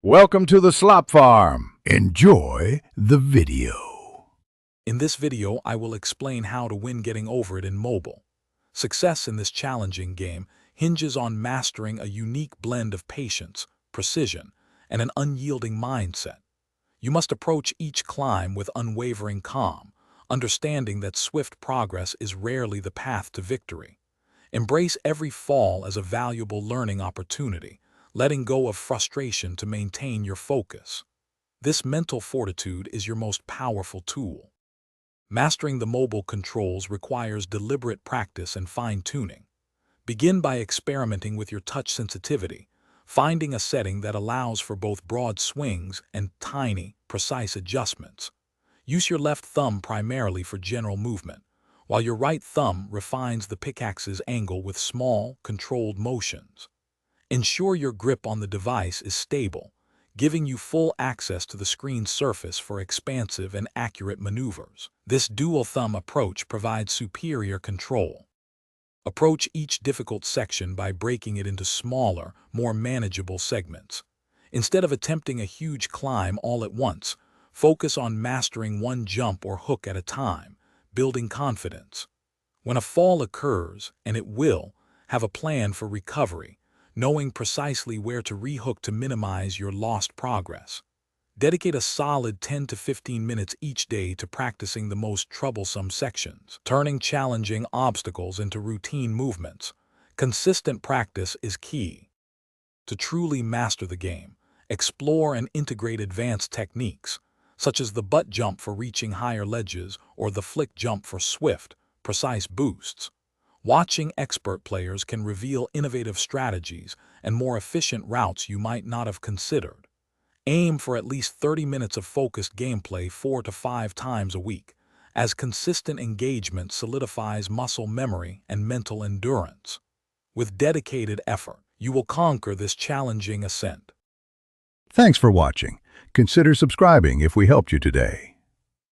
Welcome to the Slop Farm. Enjoy the video. In this video, I will explain how to win getting over it in mobile. Success in this challenging game hinges on mastering a unique blend of patience, precision, and an unyielding mindset. You must approach each climb with unwavering calm, understanding that swift progress is rarely the path to victory. Embrace every fall as a valuable learning opportunity, letting go of frustration to maintain your focus. This mental fortitude is your most powerful tool. Mastering the mobile controls requires deliberate practice and fine-tuning. Begin by experimenting with your touch sensitivity, finding a setting that allows for both broad swings and tiny, precise adjustments. Use your left thumb primarily for general movement, while your right thumb refines the pickaxe's angle with small, controlled motions. Ensure your grip on the device is stable, giving you full access to the screen's surface for expansive and accurate maneuvers. This dual-thumb approach provides superior control. Approach each difficult section by breaking it into smaller, more manageable segments. Instead of attempting a huge climb all at once, focus on mastering one jump or hook at a time, building confidence. When a fall occurs, and it will, have a plan for recovery, knowing precisely where to rehook to minimize your lost progress. Dedicate a solid 10 to 15 minutes each day to practicing the most troublesome sections, turning challenging obstacles into routine movements. Consistent practice is key. To truly master the game, explore and integrate advanced techniques, such as the butt jump for reaching higher ledges or the flick jump for swift, precise boosts. Watching expert players can reveal innovative strategies and more efficient routes you might not have considered. Aim for at least 30 minutes of focused gameplay 4 to 5 times a week, as consistent engagement solidifies muscle memory and mental endurance. With dedicated effort, you will conquer this challenging ascent. Thanks for watching. Consider subscribing if we helped you today.